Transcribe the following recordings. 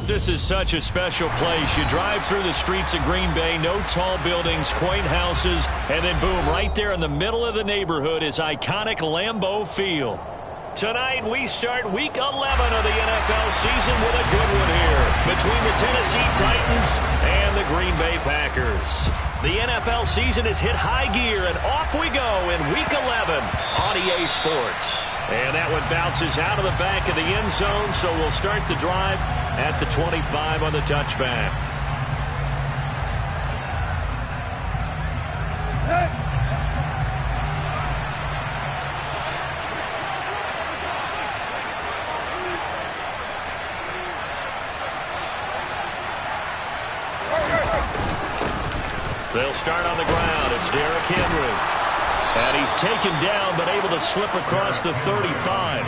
This is such a special place. You drive through the streets of Green Bay, no tall buildings, quaint houses, and then boom, right there in the middle of the neighborhood is iconic Lambeau Field. Tonight, we start Week 11 of the NFL season with a good one here between the Tennessee Titans and the Green Bay Packers. The NFL season has hit high gear, and off we go in Week 11 on EA Sports. And that one bounces out of the back of the end zone, so we'll start the drive at the 25 on the touchback. They'll start on the ground. It's Derrick Henry. And he's taken down, but able to slip across the 35.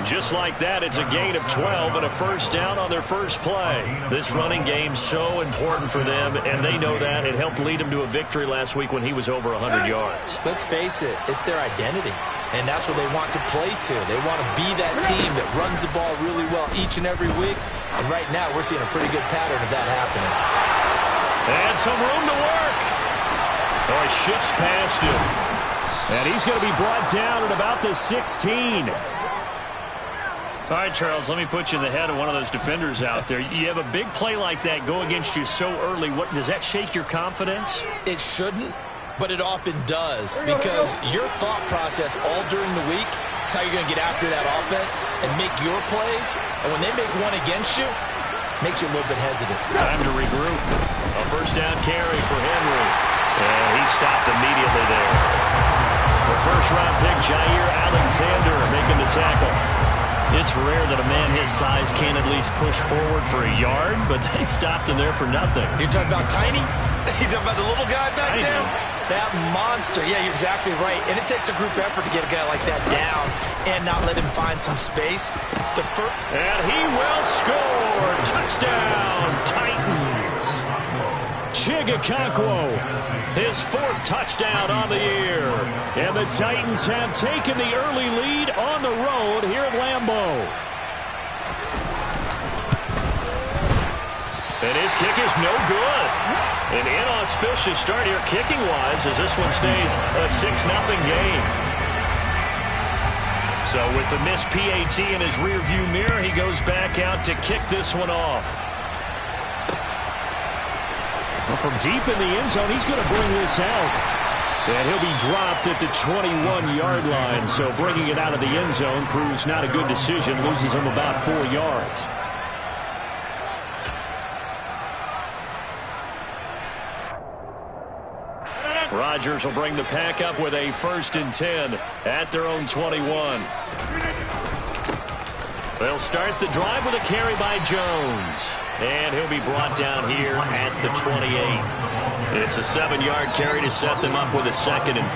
Just like that, it's a gain of 12 and a first down on their first play. This running game's so important for them, and they know that. It helped lead them to a victory last week when he was over 100 yards. Let's face it, it's their identity, and that's what they want to play to. They want to be that team that runs the ball really well each and every week, and right now we're seeing a pretty good pattern of that happening. And some room to work. Oh, he shifts past him. And he's going to be brought down at about the 16. All right, Charles, let me put you in the head of one of those defenders out there. You have a big play like that go against you so early. What does that shake your confidence? It shouldn't, but it often does, because your thought process all during the week is how you're going to get after that offense and make your plays. And when they make one against you, it makes you a little bit hesitant. Time to regroup. A first down carry for Henry. And he stopped immediately there. The first-round pick, Jair Alexander, making the tackle. It's rare that a man his size can't at least push forward for a yard, but they stopped him there for nothing. You're talking about Tiny? You're talking about the little guy back there? That monster. Yeah, you're exactly right. And it takes a group effort to get a guy like that down and not let him find some space. And he will score. Touchdown, Titans. Ggfl, his fourth touchdown on the year. And the Titans have taken the early lead on the road here at Lambeau. And his kick is no good. An inauspicious start here kicking-wise as this one stays a 6-0 game. So with the missed PAT in his rearview mirror, he goes back out to kick this one off. Well, from deep in the end zone, he's going to bring this out. And he'll be dropped at the 21-yard line. So bringing it out of the end zone proves not a good decision. Loses him about 4 yards. Rodgers will bring the pack up with a 1st and 10 at their own 21. They'll start the drive with a carry by Jones. And he'll be brought down here at the 28. It's a 7-yard carry to set them up with a 2nd and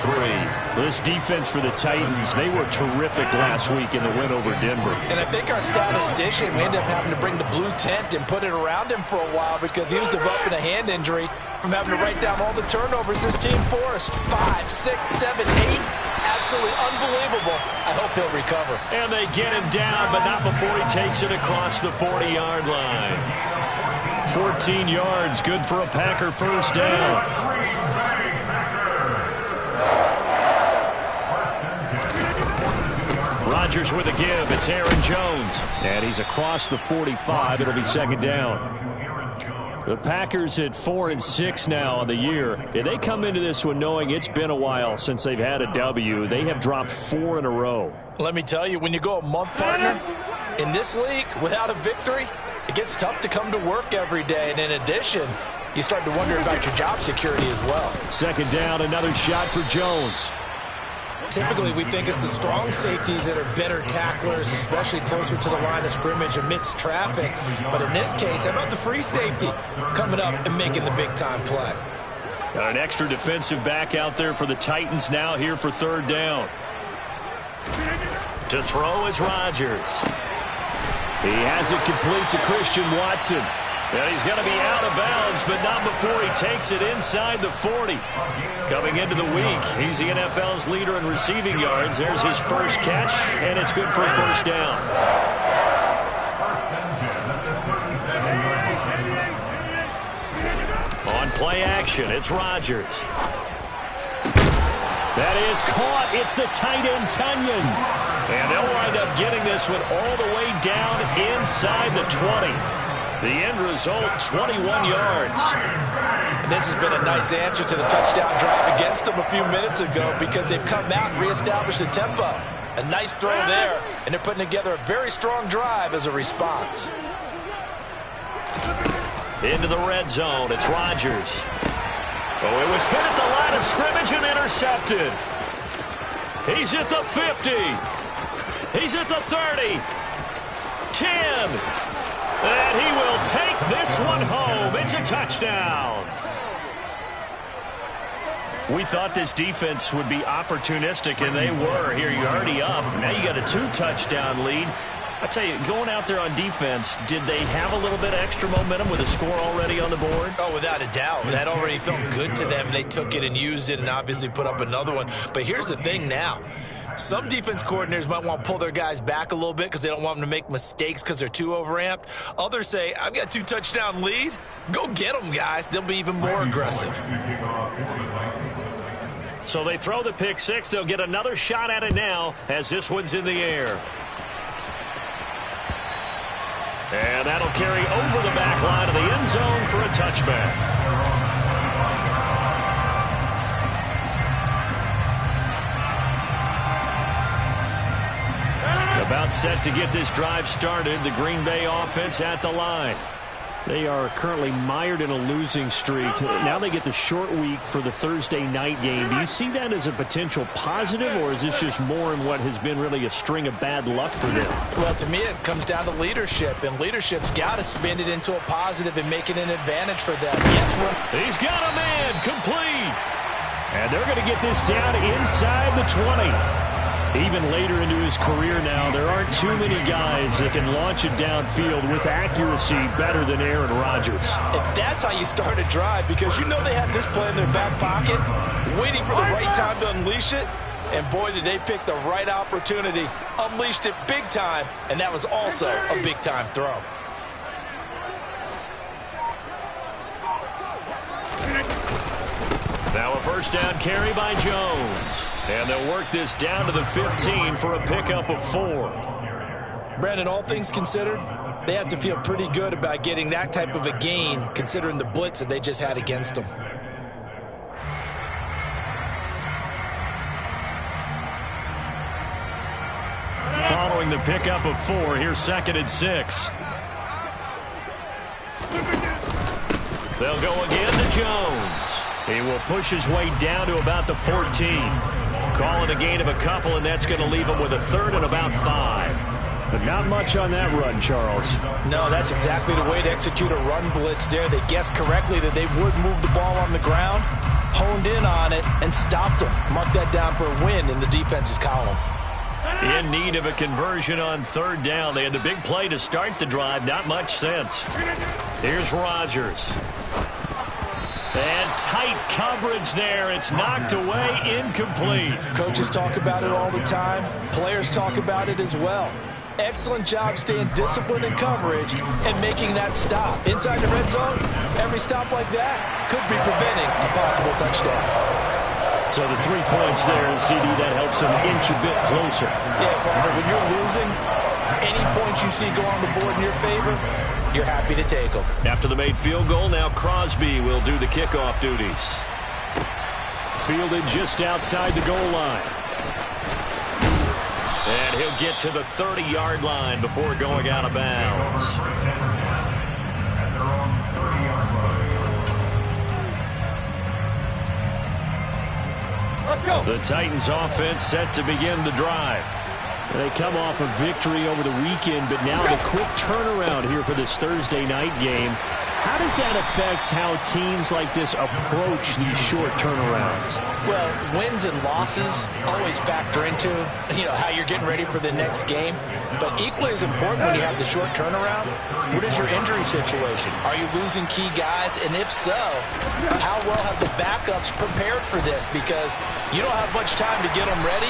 3. This defense for the Titans, they were terrific last week in the win over Denver. And I think our statistician, we ended up having to bring the blue tent and put it around him for a while because he was developing a hand injury from having to write down all the turnovers this team forced. 5, 6, 7, 8. Absolutely unbelievable. I hope he'll recover. And they get him down, but not before he takes it across the 40-yard line. 14 yards, good for a Packer first down. Rodgers with a give. It's Aaron Jones. And he's across the 45. It'll be 2nd down. The Packers at 4-6 now on the year. And they come into this one knowing it's been a while since they've had a W. They have dropped 4 in a row. Let me tell you, when you go a month, partner, in this league without a victory, it gets tough to come to work every day. And in addition, you start to wonder about your job security as well. 2nd down, another shot for Jones. Typically, we think it's the strong safeties that are better tacklers, especially closer to the line of scrimmage amidst traffic. But in this case, how about the free safety coming up and making the big-time play? Got an extra defensive back out there for the Titans now here for 3rd down. To throw is Rodgers. He has it complete to Christian Watson. And he's going to be out of bounds, but not before he takes it inside the 40. Coming into the week, he's the NFL's leader in receiving yards. There's his first catch, and it's good for a 1st down. Play action. It's Rodgers. That is caught. It's the tight end, Tunyon. And they'll wind up getting this one all the way down inside the 20. The end result, 21 yards. And this has been a nice answer to the touchdown drive against them a few minutes ago because they've come out and reestablished the tempo. A nice throw there, and they're putting together a very strong drive as a response. Into the red zone, it's Rodgers. Oh, it was hit at the line of scrimmage and intercepted. He's at the 50. He's at the 30. 10. And he will take this one home. It's a touchdown. We thought this defense would be opportunistic, and they were. Here, you're already up. Now you got a 2-touchdown lead. I tell you, going out there on defense, did they have a little bit of extra momentum with a score already on the board? Oh, without a doubt. That already felt good to them. They took it and used it and obviously put up another one. But here's the thing now. Some defense coordinators might want to pull their guys back a little bit because they don't want them to make mistakes because they're too overamped. Others say, I've got a 2-touchdown lead. Go get them, guys. They'll be even more aggressive. So they throw the pick six. They'll get another shot at it now as this one's in the air. And that'll carry over the back line of the end zone for a touchback. About set to get this drive started. The Green Bay offense at the line. They are currently mired in a losing streak. Now they get the short week for the Thursday night game. Do you see that as a potential positive, or is this just more in what has been really a string of bad luck for them? Well, to me, it comes down to leadership, and leadership's got to spin it into a positive and make it an advantage for them. Yes, he's got a man complete. And they're going to get this down inside the 20. Even later into his career now, there aren't too many guys that can launch it downfield with accuracy better than Aaron Rodgers. And that's how you start a drive, because you know they had this play in their back pocket, waiting for the right time to unleash it. And boy, did they pick the right opportunity. Unleashed it big time, and that was also a big-time throw. Now a first down carry by Jones. And they'll work this down to the 15 for a pickup of 4. Brandon, all things considered, they have to feel pretty good about getting that type of a gain, considering the blitz that they just had against them. Following the pickup of 4, here's 2nd and 6. They'll go again to Jones. He will push his way down to about the 14. Call it a gain of a couple, and that's going to leave him with a 3rd and about 5. But not much on that run, Charles. No, that's exactly the way to execute a run blitz there. They guessed correctly that they would move the ball on the ground, honed in on it, and stopped them. Mark that down for a win in the defense's column. In need of a conversion on 3rd down. They had the big play to start the drive. Not much sense. Here's Rodgers. And tight coverage there. It's knocked away, incomplete. Coaches talk about it all the time. Players talk about it as well. Excellent job staying disciplined in coverage and making that stop. Inside the red zone, every stop like that could be preventing a possible touchdown. So the 3 points there, and CD, that helps them inch a bit closer. Yeah, partner, when you're losing, any points you see go on the board in your favor, you're happy to take them. After the made field goal, now Crosby will do the kickoff duties. Fielded just outside the goal line. And he'll get to the 30-yard line before going out of bounds. Let's go. The Titans offense set to begin the drive. They come off a victory over the weekend, but now the quick turnaround here for this Thursday night game. How does that affect how teams like this approach these short turnarounds? Well, wins and losses always factor into, how you're getting ready for the next game. But equally as important when you have the short turnaround, what is your injury situation? Are you losing key guys? And if so, how well have the backups prepared for this? Because you don't have much time to get them ready.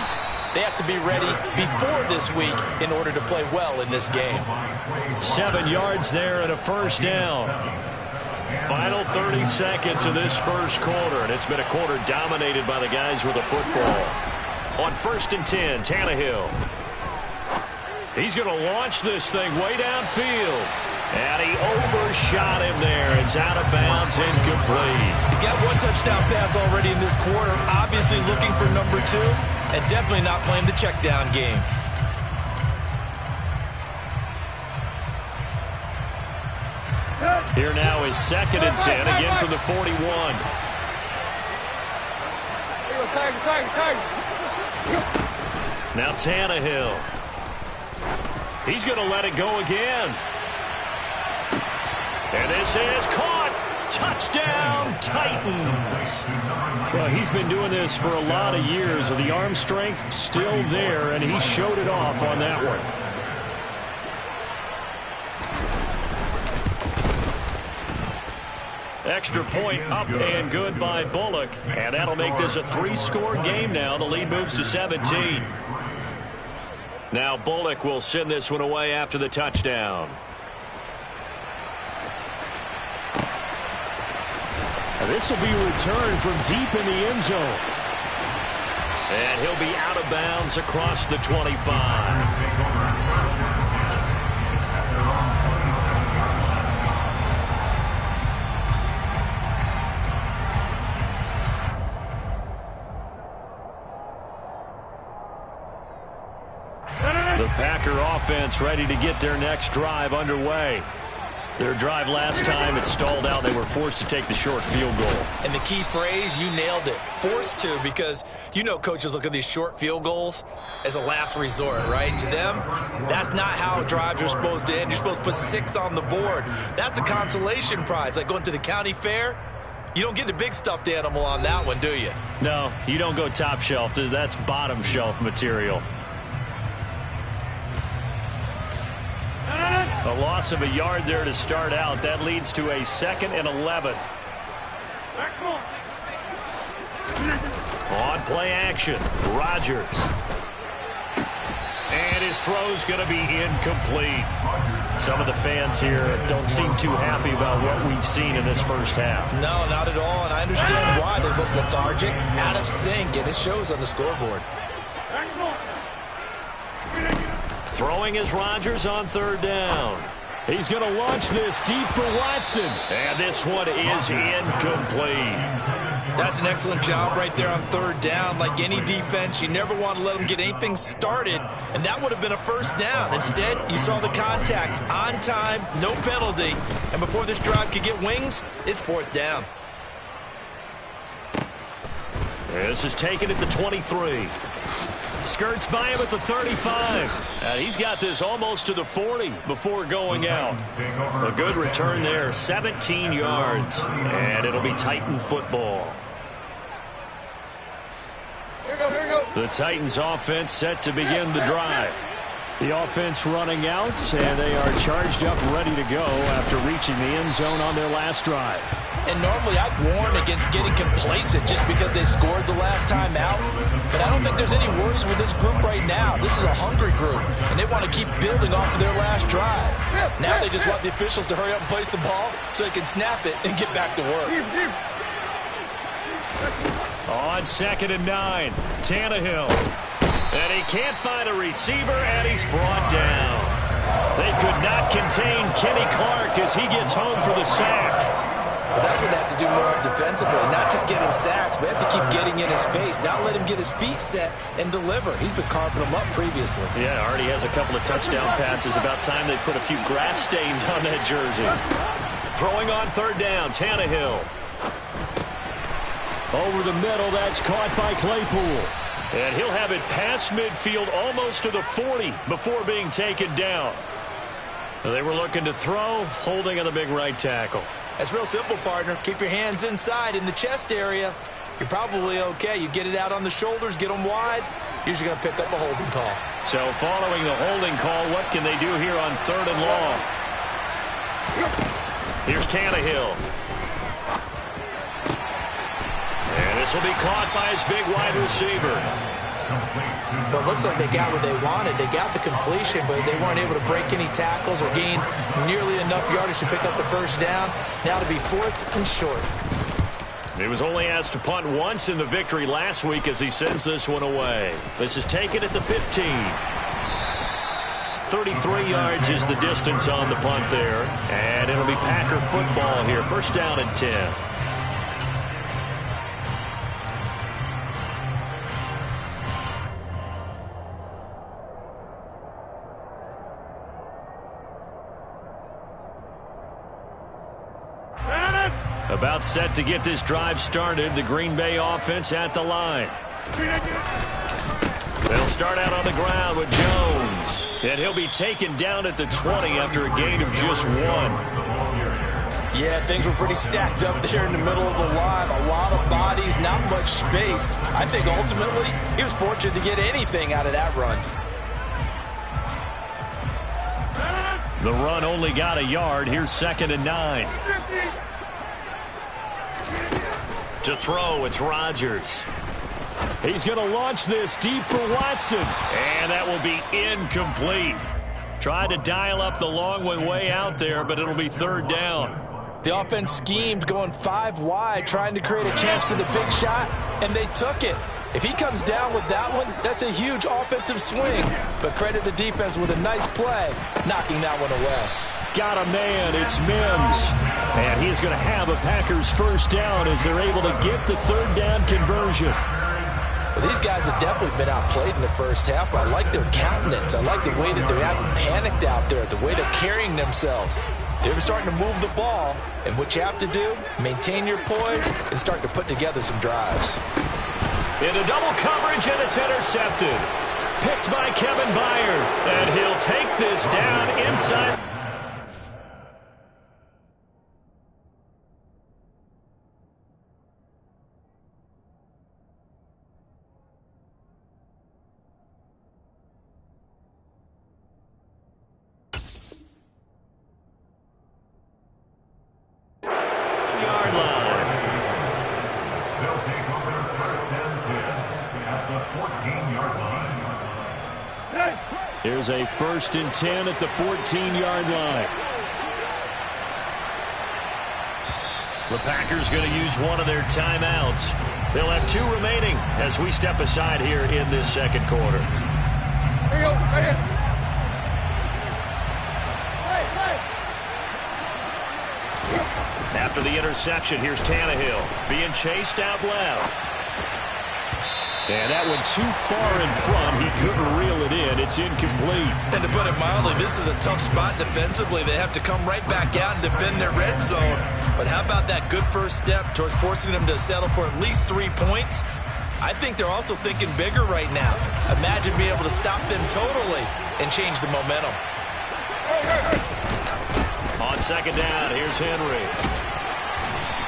They have to be ready before this week in order to play well in this game. 7 yards there and a first down. Final 30 seconds of this first quarter, and it's been a quarter dominated by the guys with the football. On 1st and 10, Tannehill. He's going to launch this thing way downfield. And he overshot him there. It's out of bounds, incomplete. He's got one touchdown pass already in this quarter. Obviously looking for number 2, and definitely not playing the check down game. Here now is 2nd and 10, again from the 41. Now Tannehill. He's going to let it go again. And this is caught. Touchdown, Titans. Well, he's been doing this for a lot of years. The arm strength still there, and he showed it off on that one. Extra point up and good by Bullock. And that'll make this a 3-score game now. The lead moves to 17. Now Bullock will send this one away after the touchdown. And this will be returned from deep in the end zone. And he'll be out of bounds across the 25. The Packer offense ready to get their next drive underway. Their drive last time, it stalled out. They were forced to take the short field goal. And the key phrase, you nailed it, forced to, because you know coaches look at these short field goals as a last resort, right? To them, that's not how drives are supposed to end. You're supposed to put 6 on the board. That's a consolation prize, like going to the county fair. You don't get the big stuffed animal on that one, do you? No, you don't go top shelf. That's bottom shelf material. A loss of a yard there to start out. That leads to a 2nd and 11. On play action, Rodgers. And his throw's going to be incomplete. Some of the fans here don't seem too happy about what we've seen in this first half. No, not at all, and I understand why. They look lethargic, out of sync, and it shows on the scoreboard. Throwing is Rodgers on 3rd down. He's going to launch this deep for Watson. And this one is incomplete. That's an excellent job right there on 3rd down. Like any defense, you never want to let them get anything started, and that would have been a 1st down. Instead, you saw the contact on time, no penalty, and before this drive could get wings, it's 4th down. This is taken at the 23. Skirts by him at the 35. And he's got this almost to the 40 before going out. A good return there, 17 yards. And it'll be Titan football. The Titans offense set to begin the drive. The offense running out, and they are charged up, ready to go after reaching the end zone on their last drive. And normally I'd warn against getting complacent just because they scored the last time out. But I don't think there's any worries with this group right now. This is a hungry group, and they want to keep building off of their last drive. Now they just want the officials to hurry up and place the ball so they can snap it and get back to work. On 2nd and 9, Tannehill. And he can't find a receiver, and he's brought down. They could not contain Kenny Clark as he gets home for the sack. But that's what they have to do more defensively, not just getting sacks, but they have to keep getting in his face, not let him get his feet set and deliver. He's been carving them up previously. Yeah, already has a couple of touchdown passes. About time they put a few grass stains on that jersey. Throwing on 3rd down, Tannehill. Over the middle, that's caught by Claypool. And he'll have it past midfield almost to the 40 before being taken down. They were looking to throw, holding on the big right tackle. That's real simple, partner. Keep your hands inside in the chest area. You're probably okay. You get it out on the shoulders, get them wide. Usually going to pick up a holding call. So following the holding call, what can they do here on 3rd and long? Here's Tannehill. And this will be caught by his big wide receiver. Well, it looks like they got what they wanted. They got the completion, but they weren't able to break any tackles or gain nearly enough yardage to pick up the first down. Now to be 4th and short. He was only asked to punt once in the victory last week as he sends this one away. This is taken at the 15. 33 yards is the distance on the punt there. And it'll be Packer football here. First down and 10. About set to get this drive started. The Green Bay offense at the line. They'll start out on the ground with Jones. And he'll be taken down at the 20 after a gain of just 1. Yeah, things were pretty stacked up there in the middle of the line. A lot of bodies, not much space. I think ultimately he was fortunate to get anything out of that run. The run only got a yard. Here's 2nd and 9. To throw, it's Rodgers. He's going to launch this deep for Watson. And that will be incomplete. Tried to dial up the long one way out there, but it'll be 3rd down. The offense schemed going 5 wide, trying to create a chance for the big shot, and they took it. If he comes down with that one, that's a huge offensive swing. But credit the defense with a nice play, knocking that one away. Got a man, it's Mims. And he's going to have a Packers first down as they're able to get the 3rd down conversion. Well, these guys have definitely been outplayed in the first half. I like their countenance. I like the way that they haven't panicked out there, the way they're carrying themselves. They're starting to move the ball, and what you have to do, maintain your poise and start to put together some drives. Into double coverage, and it's intercepted. Picked by Kevin Byard, and he'll take this down inside. Here's a 1st and 10 at the 14-yard line. The Packers going to use one of their timeouts. They'll have 2 remaining as we step aside here in this 2nd quarter. Here you go, right here. Play. After the interception, here's Tannehill being chased out left. And that one too far in front. He couldn't reel it in. It's incomplete. And to put it mildly, this is a tough spot defensively. They have to come right back out and defend their red zone. But how about that good first step towards forcing them to settle for at least 3 points? I think they're also thinking bigger right now. Imagine being able to stop them totally and change the momentum. On 2nd down, here's Henry.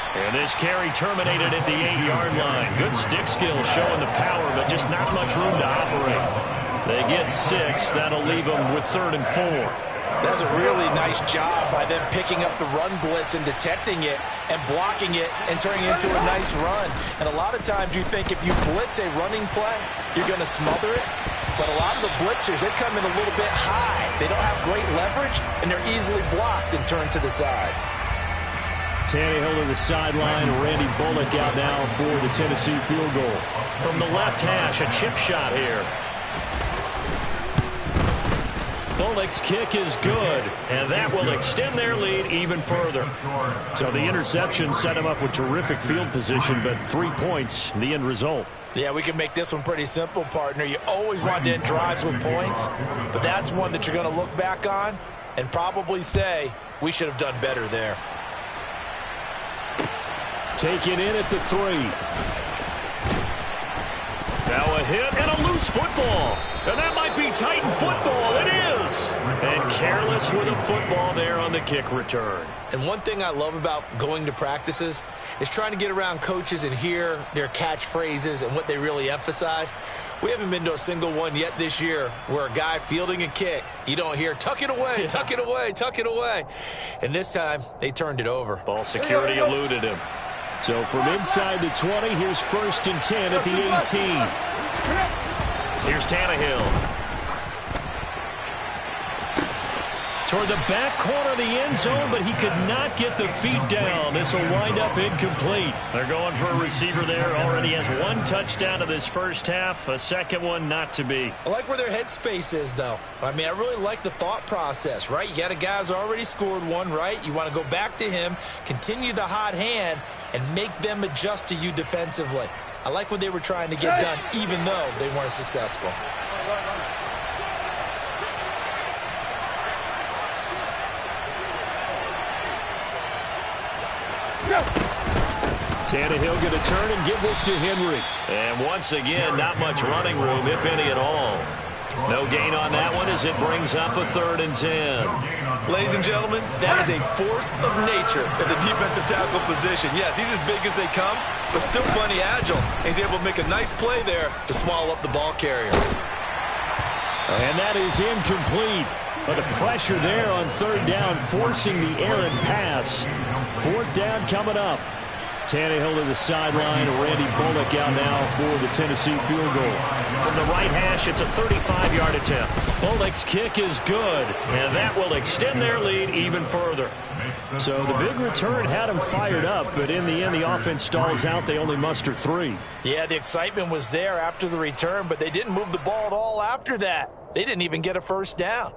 And this carry terminated at the 8-yard line. Good stick skill showing the power, but just not much room to operate. They get 6. That'll leave them with 3rd and 4. That's a really nice job by them picking up the run blitz and detecting it and blocking it and turning it into a nice run. And a lot of times you think if you blitz a running play, you're going to smother it. But a lot of the blitzers, they come in a little bit high. They don't have great leverage, and they're easily blocked and turned to the side. Tannehill to the sideline. Randy Bullock out now for the Tennessee field goal. From the left hash, a chip shot here. Bullock's kick is good, and that will extend their lead even further. So the interception set him up with terrific field position, but 3 points, the end result. Yeah, we can make this one pretty simple, partner. You always want to end drives with points, but that's one that you're going to look back on and probably say, we should have done better there. Taken in at the 3. Now a hit and a loose football. And that might be Titan football. It is. And careless with a football there on the kick return. And one thing I love about going to practices is trying to get around coaches and hear their catchphrases and what they really emphasize. We haven't been to a single one yet this year where a guy fielding a kick, you don't hear, tuck it away, tuck it away, tuck it away. And this time, they turned it over. Ball security eluded him. So from inside the 20, here's 1st and 10 at the 18. Here's Tannehill. Toward the back corner of the end zone, but he could not get the feet down. This will wind up incomplete. They're going for a receiver there. Already has one touchdown of this first half. A second one not to be. I like where their headspace is, though. I mean, I really like the thought process, right? You got a guy who's already scored one, right? You want to go back to him, continue the hot hand, and make them adjust to you defensively. I like what they were trying to get done, even though they weren't successful. Tannehill going to turn and give this to Henry. And once again, not much running room, if any at all. No gain on that one as it brings up a 3rd and 10. Ladies and gentlemen, that is a force of nature at the defensive tackle position. Yes, he's as big as they come, but still plenty agile. He's able to make a nice play there to swallow up the ball carrier. And that is incomplete. But the pressure there on 3rd down, forcing the errant pass. 4th down coming up. Tannehill to the sideline. Randy Bullock out now for the Tennessee field goal. From the right hash, it's a 35-yard attempt. Bullock's kick is good, and that will extend their lead even further. So the big return had them fired up, but in the end, the offense stalls out. They only muster 3. Yeah, the excitement was there after the return, but they didn't move the ball at all after that. They didn't even get a first down.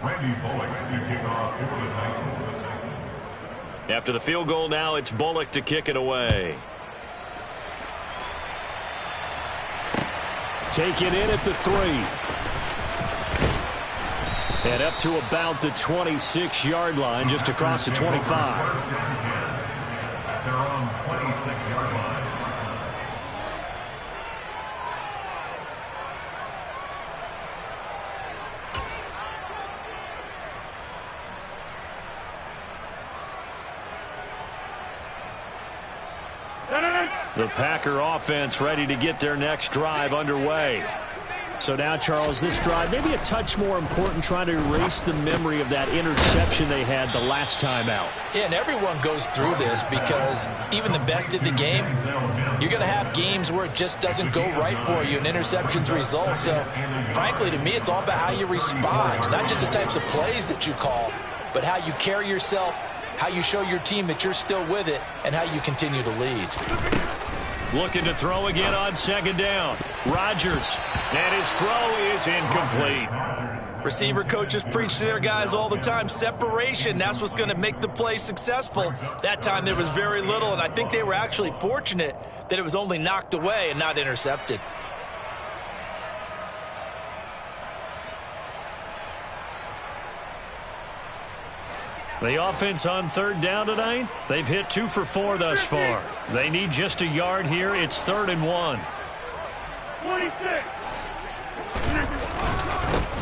Randy Bullock to kick off for the Titans. After the field goal now, it's Bullock to kick it away. Take it in at the 3. And up to about the 26-yard line, just across the 25. They're on 26-yard line. The Packer offense ready to get their next drive underway. So now, Charles, this drive maybe a touch more important, trying to erase the memory of that interception they had the last time out. Yeah, and everyone goes through this because even the best in the game, you're going to have games where it just doesn't go right for you and interceptions result. So, frankly, to me, it's all about how you respond, not just the types of plays that you call, but how you carry yourself, how you show your team that you're still with it, and how you continue to lead. Looking to throw again on 2nd down. Rodgers, and his throw is incomplete. Receiver coaches preach to their guys all the time. Separation, that's what's going to make the play successful. That time there was very little, and I think they were actually fortunate that it was only knocked away and not intercepted. The offense on 3rd down tonight, they've hit 2 for 4 thus far. They need just a yard here. It's 3rd and 1. 26.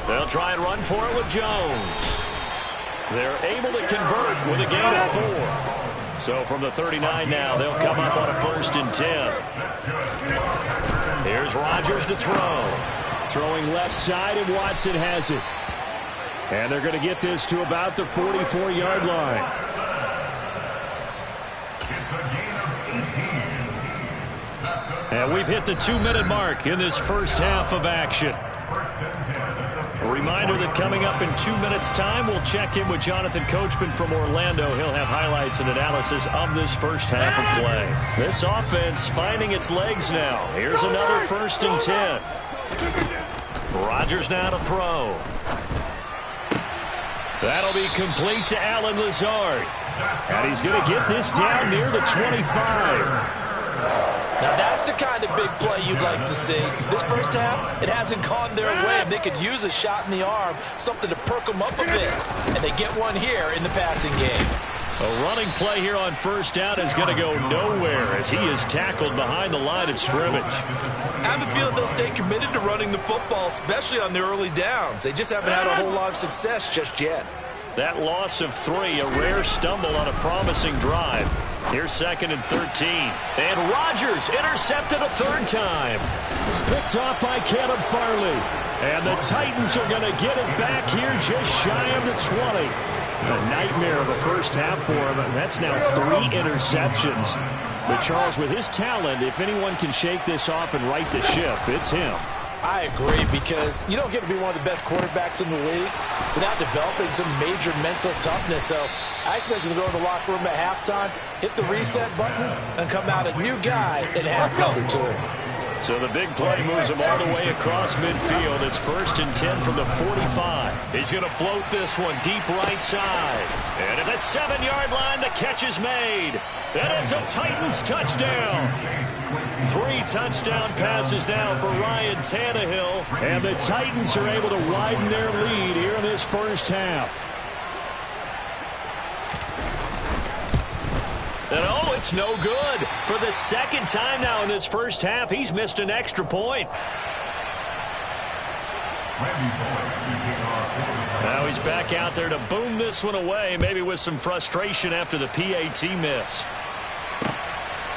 They'll try and run for it with Jones. They're able to convert with a gain of 4. So from the 39 now, they'll come up on a 1st and 10. Here's Rodgers to throw. Throwing left side, and Watson has it. And they're going to get this to about the 44-yard line. And we've hit the 2-minute mark in this first half of action. A reminder that coming up in 2 minutes' time, we'll check in with Jonathan Coachman from Orlando. He'll have highlights and analysis of this first half of play. This offense finding its legs now. Here's another 1st and 10. Rodgers now to throw. That'll be complete to Allen Lazard. And he's going to get this down near the 25. Now that's the kind of big play you'd like to see. This first half, it hasn't gone their way, and they could use a shot in the arm, something to perk them up a bit. And they get one here in the passing game. A running play here on 1st down is going to go nowhere as he is tackled behind the line of scrimmage. I have a feeling they'll stay committed to running the football, especially on the early downs. They just haven't had a whole lot of success just yet. That loss of 3, a rare stumble on a promising drive. Here's 2nd and 13. And Rodgers intercepted a 3rd time. Picked off by Caleb Farley. And the Titans are going to get it back here just shy of the 20. A nightmare of a first half for him. That's now 3 interceptions. But Charles, with his talent, if anyone can shake this off and right the ship, it's him. I agree, because you don't get to be one of the best quarterbacks in the league without developing some major mental toughness. So I expect him to go in the locker room at halftime, hit the reset button, and come out a new guy in half number 2. So the big play moves him all the way across midfield. It's 1st and 10 from the 45. He's going to float this one deep right side. And at the 7-yard line, the catch is made. And it's a Titans touchdown. 3 touchdown passes now for Ryan Tannehill. And the Titans are able to widen their lead here in this first half. And oh, it's no good. For the 2nd time now in this first half, he's missed an extra point. Now he's back out there to boom this one away, maybe with some frustration after the PAT miss.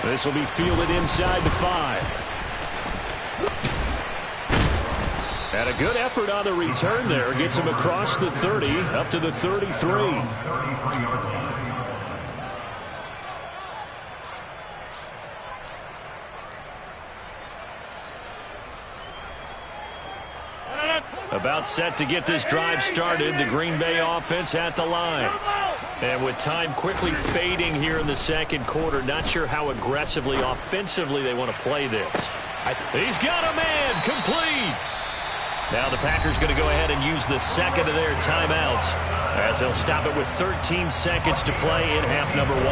This will be fielded inside the 5. And a good effort on the return there. Gets him across the 30, up to the 33. About set to get this drive started. The Green Bay offense at the line. And with time quickly fading here in the 2nd quarter, not sure how aggressively, offensively they want to play this. He's got a man, complete. Now the Packers going to go ahead and use the 2nd of their timeouts as they'll stop it with 13 seconds to play in half number 1.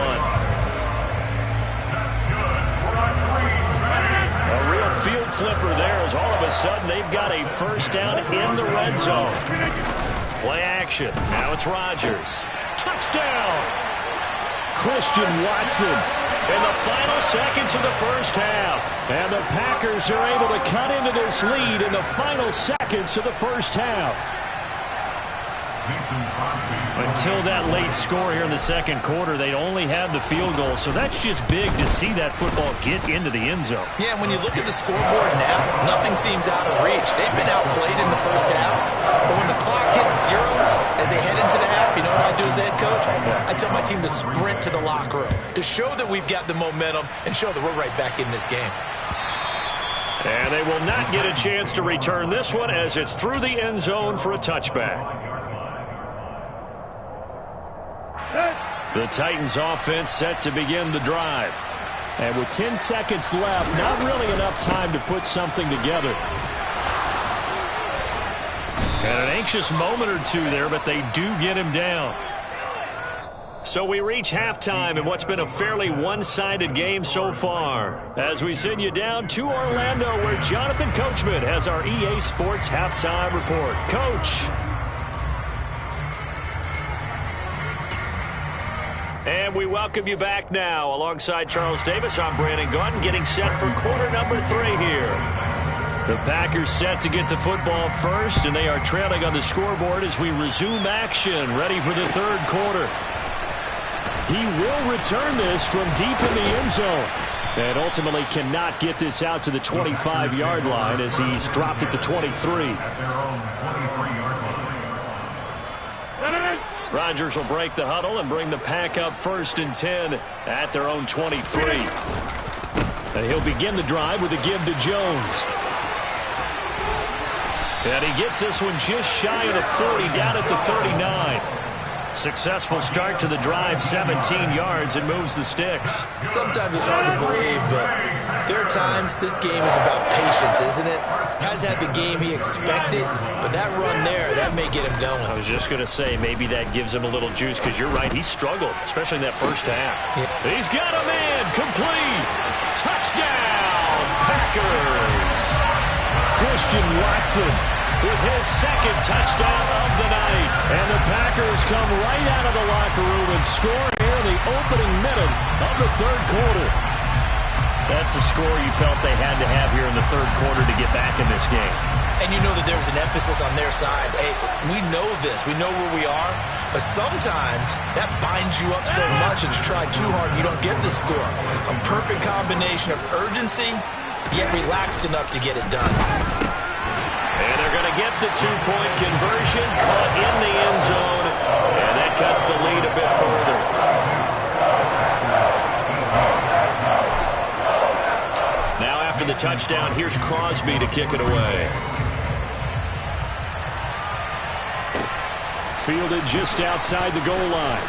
Field flipper there, as all of a sudden they've got a first down in the red zone. Play action. Now it's Rodgers. Touchdown! Christian Watson in the final seconds of the first half. And the Packers are able to cut into this lead in the final seconds of the first half. Until that late score here in the 2nd quarter, they only had the field goal. So that's just big to see that football get into the end zone. Yeah, when you look at the scoreboard now, nothing seems out of reach. They've been outplayed in the first half. But when the clock hits zeros as they head into the half, you know what I do as head coach? I tell my team to sprint to the locker room to show that we've got the momentum and show that we're right back in this game. And they will not get a chance to return this one as it's through the end zone for a touchback. The Titans offense set to begin the drive. And with 10 seconds left, not really enough time to put something together. And an anxious moment or two there, but they do get him down. So we reach halftime in what's been a fairly one-sided game so far. As we send you down to Orlando, where Jonathan Coachman has our EA Sports halftime report. Coach. And we welcome you back now. Alongside Charles Davis, I'm Brandon Gaudin, getting set for quarter number 3 here. The Packers set to get the football first, and they are trailing on the scoreboard as we resume action, ready for the 3rd quarter. He will return this from deep in the end zone, and ultimately cannot get this out to the 25-yard line as he's dropped at the 23. Rodgers will break the huddle and bring the pack up 1st and 10 at their own 23. And he'll begin the drive with a give to Jones. And he gets this one just shy of the 40, down at the 39. Successful start to the drive, 17 yards, and moves the sticks. Sometimes it's hard to believe, but there are times this game is about patience, isn't it? Has had the game he expected, but that run there, that may get him going. I was just going to say, maybe that gives him a little juice, because you're right, he struggled, especially in that first half. Yeah. He's got a man, complete. Touchdown, Packers. Christian Watson with his 2nd touchdown of the night. And the Packers come right out of the locker room and score here in the opening minute of the 3rd quarter. That's a score you felt they had to have here in the 3rd quarter to get back in this game. And you know that there's an emphasis on their side. Hey, we know this. We know where we are. But sometimes that binds you up so much and you try too hard, you don't get the score. A perfect combination of urgency, yet relaxed enough to get it done. And they're going to get the 2-point conversion, caught in the end zone. And that cuts the lead a bit further. Now after the touchdown, here's Crosby to kick it away. Fielded just outside the goal line.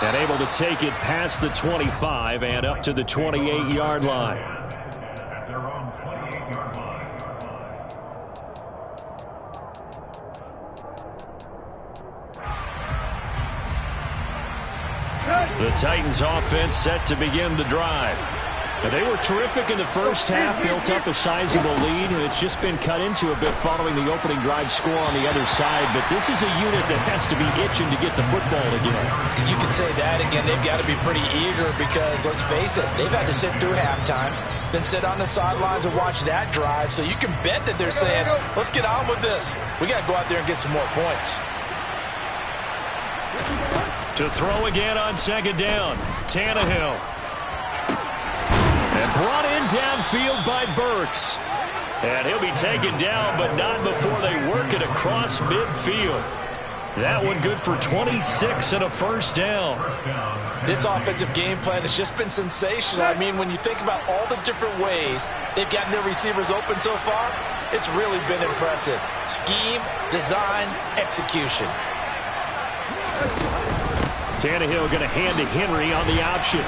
And able to take it past the 25 and up to the 28-yard line. At their own 28-yard line. The Titans offense set to begin the drive. They were terrific in the first half, built up a sizable lead, and it's just been cut into a bit following the opening drive score on the other side. But this is a unit that has to be itching to get the football again. You can say that again. They've got to be pretty eager because, let's face it, they've had to sit through halftime, then sit on the sidelines and watch that drive. So you can bet that they're saying, let's get on with this. We got to go out there and get some more points. To throw again on second down, Tannehill. And brought in downfield by Burks. And he'll be taken down, but not before they work it across midfield. That one good for 26 and a first down. This offensive game plan has just been sensational. I mean, when you think about all the different ways they've gotten their receivers open so far, it's really been impressive. Scheme, design, execution. Tannehill going to hand to Henry on the option.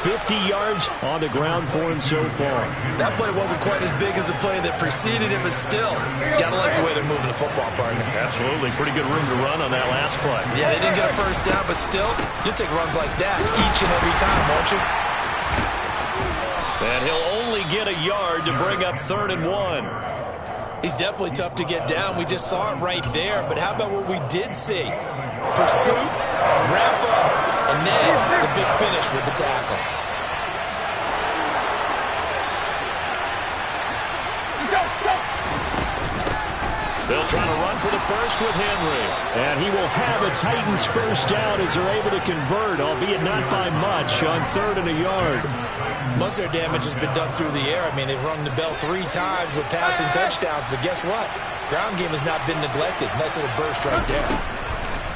50 yards on the ground for him so far. That play wasn't quite as big as the play that preceded it, but still, got to like the way they're moving the football, partner. Absolutely. Pretty good room to run on that last play. Yeah, they didn't get a first down, but still, you'll take runs like that each and every time, won't you? And he'll only get a yard to bring up 3rd and 1. He's definitely tough to get down. We just saw it right there, but how about what we did see? Pursuit, wrap up, and then the big finish with the tackle. They'll try to run for the first with Henry. And he will have a Titans first down as they're able to convert, albeit not by much, on 3rd and a yard. Most of their damage has been done through the air. I mean, they've rung the bell 3 times with passing touchdowns, but guess what? Ground game has not been neglected. Nice little burst right there.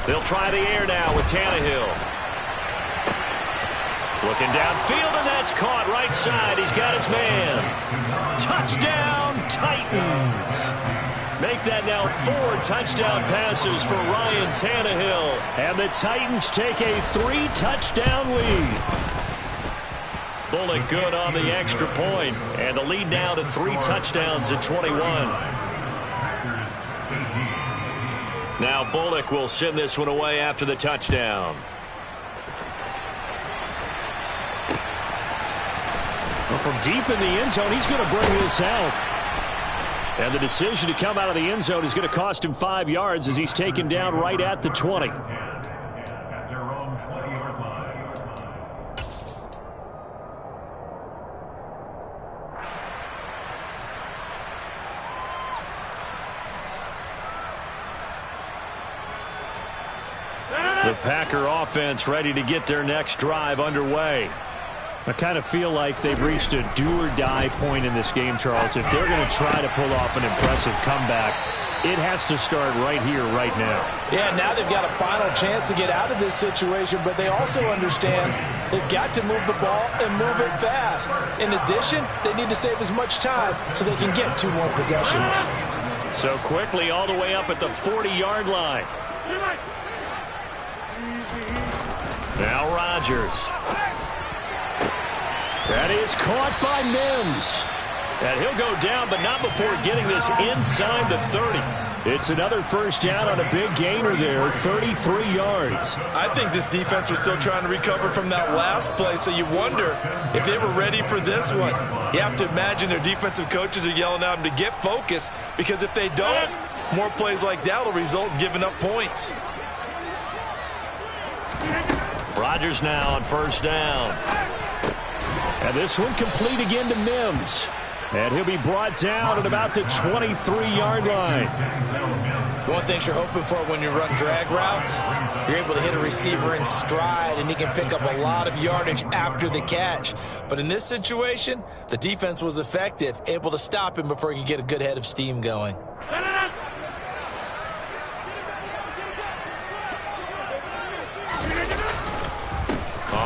They'll try the air now with Tannehill. Looking downfield, and that's caught right side. He's got his man. Touchdown, Titans. Make that now 4 touchdown passes for Ryan Tannehill. And the Titans take a 3-touchdown lead. Bullock good on the extra point. And the lead now to 3 touchdowns at 21. Now Bullock will send this one away after the touchdown. Well, from deep in the end zone, he's going to bring this out. And the decision to come out of the end zone is going to cost him 5 yards as he's taken down right at the 20. At their own 20-yard line. The Packer offense ready to get their next drive underway. I kind of feel like they've reached a do-or-die point in this game, Charles. If they're going to try to pull off an impressive comeback, it has to start right here, right now. Yeah, now they've got a final chance to get out of this situation, but they also understand they've got to move the ball and move it fast. In addition, they need to save as much time so they can get 2 more possessions. So quickly all the way up at the 40-yard line. Now Rodgers. That is caught by Mims. And he'll go down, but not before getting this inside the 30. It's another first down on a big gainer there, 33 yards. I think this defense was still trying to recover from that last play, so you wonder if they were ready for this one. You have to imagine their defensive coaches are yelling at them to get focused, because if they don't, more plays like that will result in giving up points. Rodgers now on first down. And this one complete again to Mims. And he'll be brought down at about the 23-yard line. One thing you're hoping for when you run drag routes, you're able to hit a receiver in stride, and he can pick up a lot of yardage after the catch. But in this situation, the defense was effective, able to stop him before he could get a good head of steam going.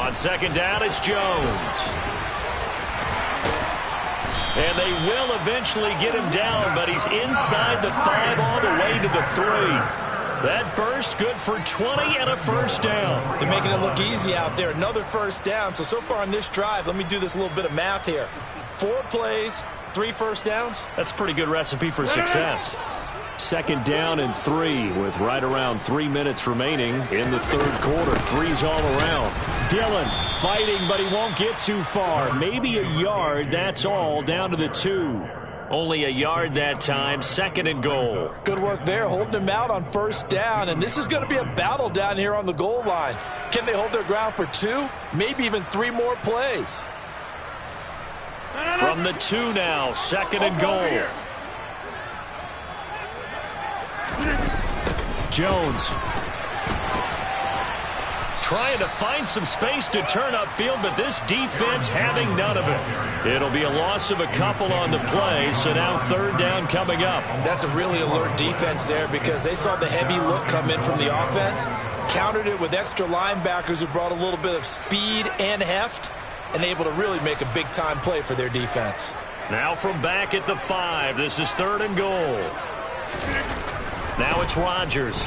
On second down, it's Jones. And they will eventually get him down, but he's inside the 5 all the way to the 3. That burst good for 20 and a first down. They're making it look easy out there. Another first down. So far on this drive, let me do this little bit of math here. 4 plays, 3 first downs. That's a pretty good recipe for success. Second down and 3 with right around 3 minutes remaining in the third quarter. 3's all around. Dillon fighting, but he won't get too far. Maybe a yard, that's all, down to the 2. Only a yard that time, 2nd and goal. Good work there, holding him out on first down. And this is going to be a battle down here on the goal line. Can they hold their ground for 2, maybe even 3 more plays? From the 2 now, 2nd and goal. Jones trying to find some space to turn upfield, but this defense having none of it. It'll be a loss of a couple on the play, so now 3rd down coming up. That's a really alert defense there because they saw the heavy look come in from the offense, countered it with extra linebackers who brought a little bit of speed and heft, and able to really make a big-time play for their defense. Now from back at the 5, this is 3rd and goal. Now it's Rodgers.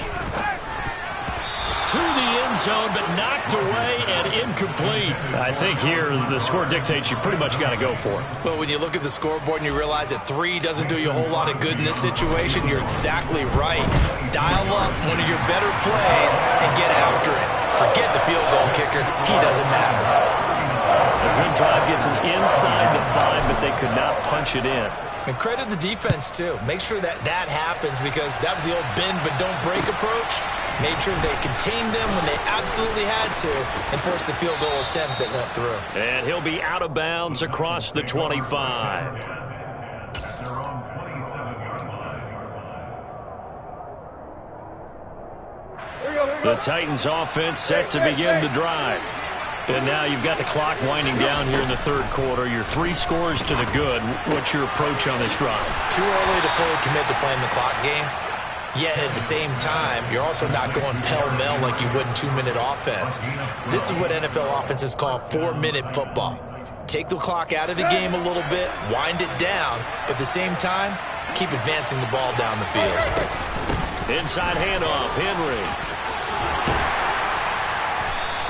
To the end zone, but knocked away and incomplete. I think here the score dictates you pretty much got to go for it. Well, when you look at the scoreboard and you realize that 3 doesn't do you a whole lot of good in this situation, you're exactly right. Dial up one of your better plays and get after it. Forget the field goal kicker. He doesn't matter. A good drive gets them inside the 5, but they could not punch it in. And credit the defense, too. Make sure that happens because that was the old bend but don't break approach. Made sure they contained them when they absolutely had to and forced the field goal attempt that went through. And he'll be out of bounds across the 25. The Titans offense set to begin the drive. And now you've got the clock winding down here in the third quarter. You're 3 scores to the good. What's your approach on this drive? Too early to fully commit to playing the clock game. Yet at the same time, you're also not going pell-mell like you would in 2-minute offense. This is what NFL offenses call 4-minute football. Take the clock out of the game a little bit, wind it down, but at the same time, keep advancing the ball down the field. Inside handoff, Henry.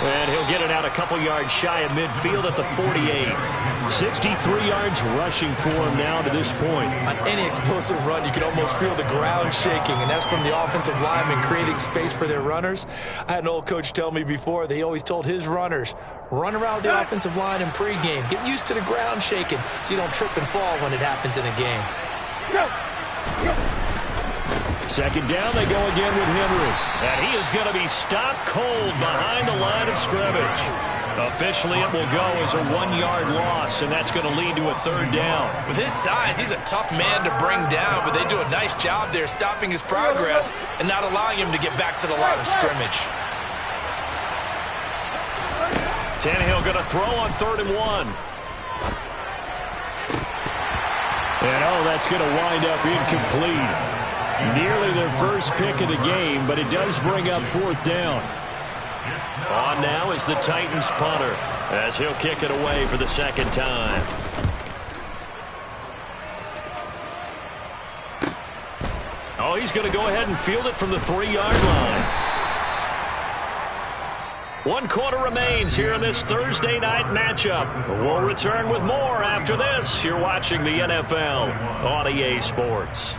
And he'll get it out a couple yards shy of midfield at the 48. 63 yards rushing for him now to this point. On any explosive run, you can almost feel the ground shaking, and that's from the offensive linemen creating space for their runners. I had an old coach tell me before, they always told his runners, run around the offensive line in pregame. Get used to the ground shaking so you don't trip and fall when it happens in a game. Second down, they go again with Henry. And he is going to be stopped cold behind the line of scrimmage. Officially, it will go as a 1-yard loss, and that's going to lead to a 3rd down. With his size, he's a tough man to bring down, but they do a nice job there stopping his progress and not allowing him to get back to the line of scrimmage. Tannehill going to throw on 3rd and 1. And, oh, that's going to wind up incomplete. Nearly their first pick of the game, but it does bring up 4th down. On now is the Titans punter as he'll kick it away for the 2nd time. Oh, he's going to go ahead and field it from the 3-yard line. 1 quarter remains here in this Thursday night matchup. We'll return with more after this. You're watching the NFL on EA Sports.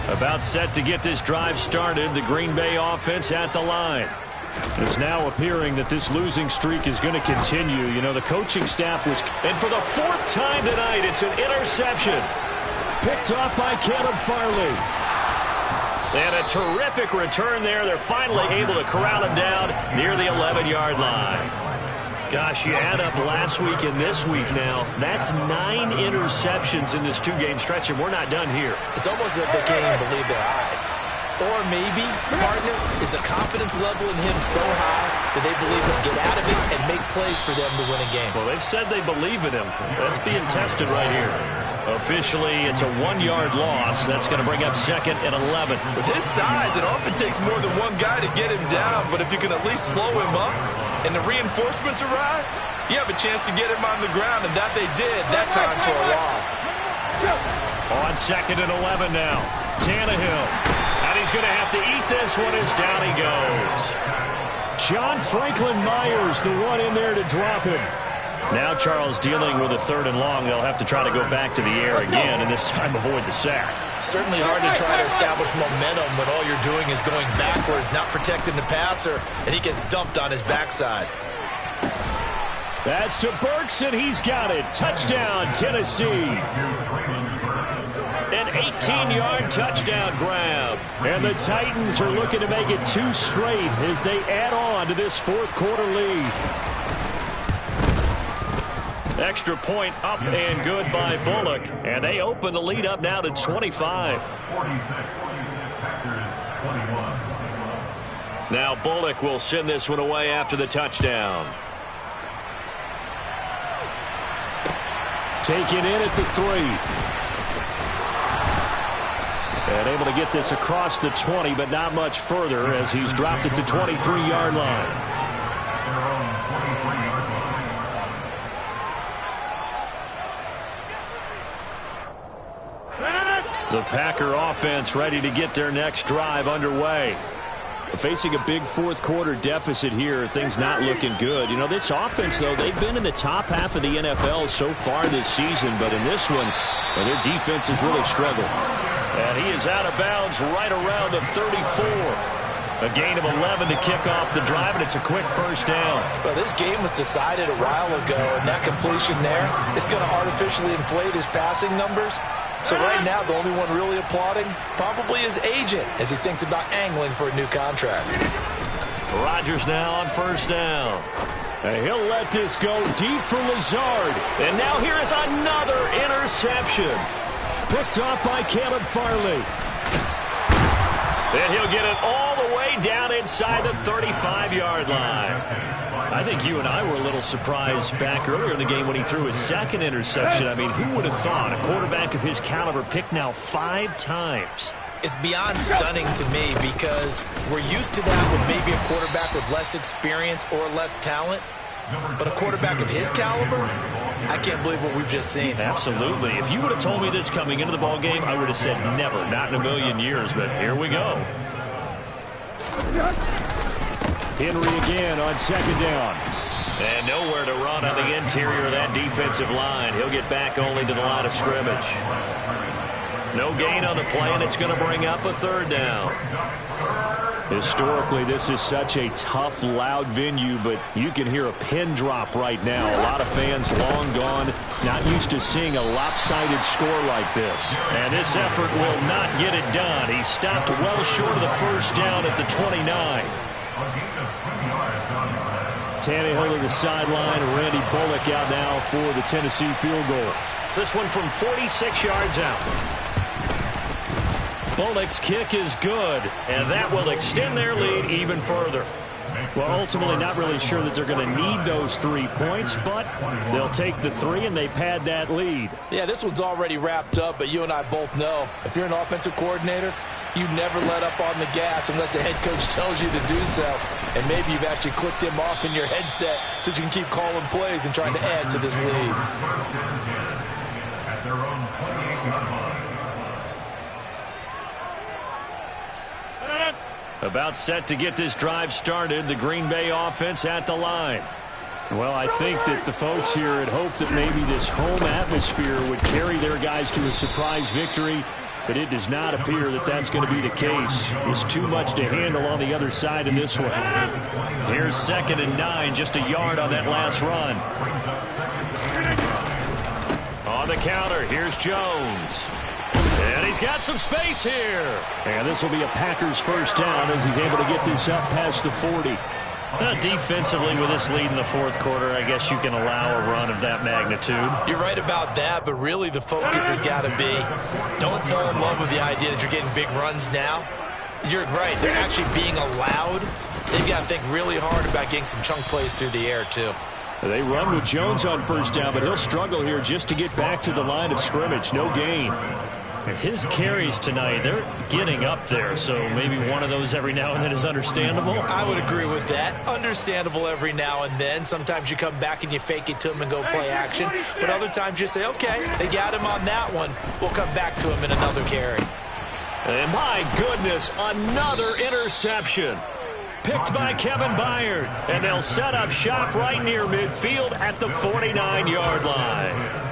About set to get this drive started, the Green Bay offense at the line. It's now appearing that this losing streak is going to continue. You know, the coaching staff was... And for the 4th time tonight, it's an interception. Picked off by Caleb Farley. And a terrific return there. They're finally able to corral him down near the 11-yard line. Gosh, you add up last week and this week now. That's 9 interceptions in this 2-game stretch, and we're not done here. It's almost as if they can't even believe their eyes. Or maybe, partner, is the confidence level in him so high that they believe he'll get out of it and make plays for them to win a game. Well, they've said they believe in him. That's being tested right here. Officially, it's a 1-yard loss. That's going to bring up 2nd and 11. With his size, it often takes more than one guy to get him down, but if you can at least slow him up and the reinforcements arrive, you have a chance to get him on the ground, and that they did that time for a loss. On 2nd and 11 now. Tannehill. And he's going to have to eat this one as down he goes. John Franklin Myers, the one in there to drop him. Now Charles dealing with a 3rd and long. They'll have to try to go back to the air again, and this time avoid the sack. Certainly hard to try to establish momentum when all you're doing is going backwards, not protecting the passer, and he gets dumped on his backside. That's to Burks, and he's got it. Touchdown, Tennessee. An 18-yard touchdown grab. And the Titans are looking to make it 2 straight as they add on to this 4th quarter lead. Extra point up and good by Bullock. And they open the lead up now to 25. 46. Packers 21. Now Bullock will send this one away after the touchdown. Taken in at the 3. And able to get this across the 20, but not much further as he's dropped at the 23-yard line. The Packer offense ready to get their next drive underway. Facing a big 4th quarter deficit here, things not looking good. You know, this offense, though, they've been in the top half of the NFL so far this season, but in this one, well, their defense has really struggled. And he is out of bounds right around the 34. A gain of 11 to kick off the drive, and it's a quick 1st down. Well, this game was decided a while ago, and that completion there is going to artificially inflate his passing numbers. So right now, the only one really applauding probably his agent as he thinks about angling for a new contract. Rodgers now on 1st down. And he'll let this go deep for Lazard. And now here is another interception. Picked off by Caleb Farley. And he'll get it all the way down inside the 35-yard line. I think you and I were a little surprised back earlier in the game when he threw his 2nd interception. I mean, who would have thought a quarterback of his caliber picked now 5 times? It's beyond stunning to me because we're used to that with maybe a quarterback with less experience or less talent. But a quarterback of his caliber, I can't believe what we've just seen. Absolutely. If you would have told me this coming into the ball game, I would have said never, not in a million years. But here we go. Henry again on 2nd down. And nowhere to run on the interior of that defensive line. He'll get back only to the line of scrimmage. No gain on the play, and it's going to bring up a 3rd down. Historically, this is such a tough, loud venue, but you can hear a pin drop right now. A lot of fans long gone, not used to seeing a lopsided score like this. And this effort will not get it done. He stopped well short of the 1st down at the 29. Tannehill to the sideline. Randy Bullock out now for the Tennessee field goal. This one from 46 yards out. Bullock's kick is good, and that will extend their lead even further. Well, ultimately not really sure that they're going to need those 3 points, but they'll take the 3 and they pad that lead. Yeah, this one's already wrapped up, but you and I both know if you're an offensive coordinator, you never let up on the gas unless the head coach tells you to do so. And maybe you've actually clicked him off in your headset so you can keep calling plays and trying to add to this lead. At their own 28-yard line. About set to get this drive started. The Green Bay offense at the line. Well, I think that the folks here had hoped that maybe this home atmosphere would carry their guys to a surprise victory, but it does not appear that that's going to be the case. There's too much to handle on the other side in this one. Here's 2nd and 9, just a yard on that last run. On the counter, here's Jones. And he's got some space here. And this will be a Packers 1st down as he's able to get this up past the 40. Defensively, with this lead in the 4th quarter, I guess you can allow a run of that magnitude. You're right about that, but really the focus has got to be don't fall in love with the idea that you're getting big runs now. You're right. They're actually being allowed. They've got to think really hard about getting some chunk plays through the air, too. They run with Jones on first down, but he'll struggle here just to get back to the line of scrimmage. No gain. His carries tonight, they're getting up there, so maybe one of those every now and then is understandable. I would agree with that. Understandable every now and then. Sometimes you come back and you fake it to him and go play action. But other times you say, okay, they got him on that one. We'll come back to him in another carry. And my goodness, another interception. Picked by Kevin Byard. And they'll set up shop right near midfield at the 49-yard line.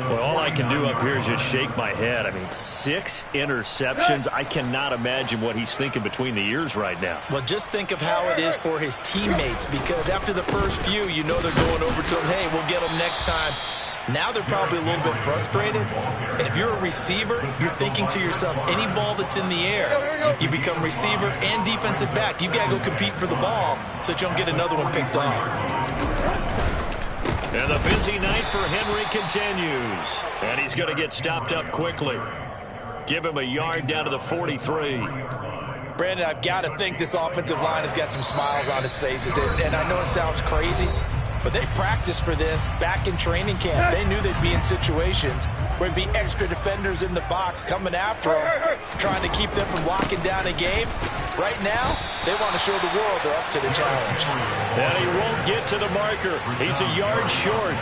Well, all I can do up here is just shake my head. I mean, 6 interceptions. I cannot imagine what he's thinking between the ears right now. Well, just think of how it is for his teammates, because after the first few, you know they're going over to him, hey, we'll get him next time. Now they're probably a little bit frustrated. And if you're a receiver, you're thinking to yourself, any ball that's in the air, you become receiver and defensive back. You've got to go compete for the ball so that you don't get another one picked off. And the busy night for Henry continues. And he's going to get stopped up quickly. Give him a yard down to the 43. Brandon, I've got to think this offensive line has got some smiles on its faces. And I know it sounds crazy, but they practiced for this back in training camp. They knew they'd be in situations where there'd be extra defenders in the box coming after them, trying to keep them from locking down a game. Right now, they want to show the world they're up to the challenge. And he won't get to the marker. He's a yard short.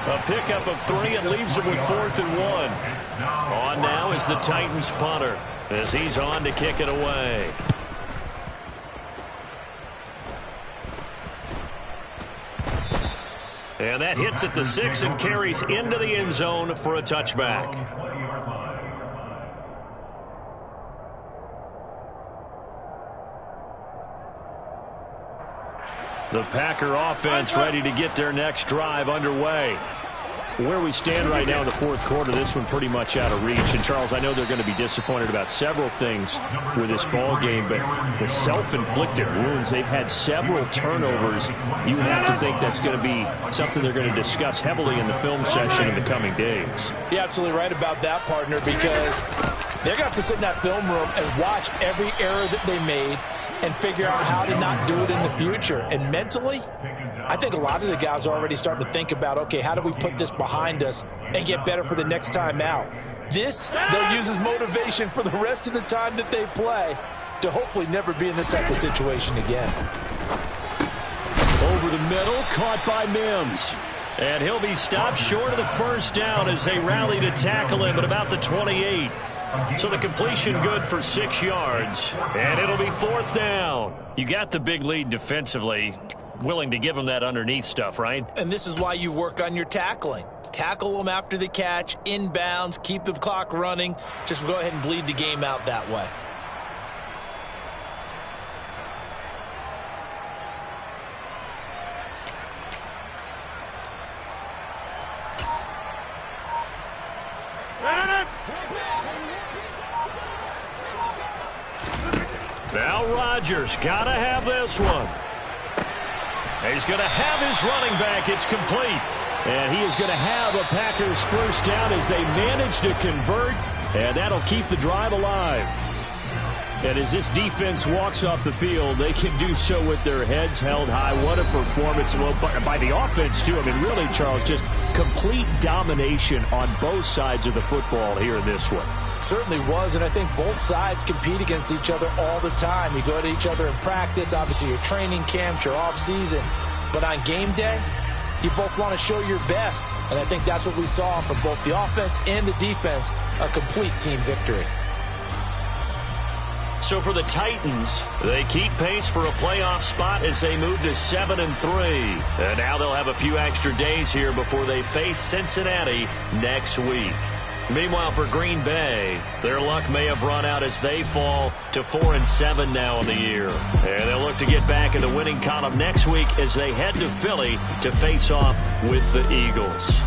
A pickup of 3 and leaves him with 4th and 1. On now is the Titans punter as he's on to kick it away. And that hits at the 6 and carries into the end zone for a touchback. The Packer offense ready to get their next drive underway. Where we stand right now in the 4th quarter, this one pretty much out of reach. And, Charles, I know they're going to be disappointed about several things with this ball game, but the self-inflicted wounds, they've had several turnovers. You have to think that's going to be something they're going to discuss heavily in the film session in the coming days. You're absolutely right about that, partner, because they're going to have to sit in that film room and watch every error that they made and figure out how to not do it in the future. And mentally, I think a lot of the guys are already starting to think about, okay, how do we put this behind us and get better for the next time out? This, they'll use as motivation for the rest of the time that they play to hopefully never be in this type of situation again. Over the middle, caught by Mims. And he'll be stopped short of the first down as they rally to tackle him at about the 28. So the completion good for 6 yards, and it'll be 4th down. You got the big lead defensively, willing to give them that underneath stuff, right? And this is why you work on your tackling. Tackle them after the catch, inbounds, keep the clock running. Just go ahead and bleed the game out that way. Now Rodgers got to have this one. He's going to have his running back. It's complete. And he is going to have a Packers first down as they manage to convert. And that'll keep the drive alive. And as this defense walks off the field, they can do so with their heads held high. What a performance by the offense, too. I mean, really, Charles, just complete domination on both sides of the football here in this one. Certainly was, and I think both sides compete against each other all the time. You go to each other in practice, obviously your training camps, your off-season. But on game day, you both want to show your best. And I think that's what we saw from both the offense and the defense, a complete team victory. So for the Titans, they keep pace for a playoff spot as they move to 7-3. And now they'll have a few extra days here before they face Cincinnati next week. Meanwhile, for Green Bay, their luck may have run out as they fall to 4-7 now in the year. And they'll look to get back in the winning column next week as they head to Philly to face off with the Eagles.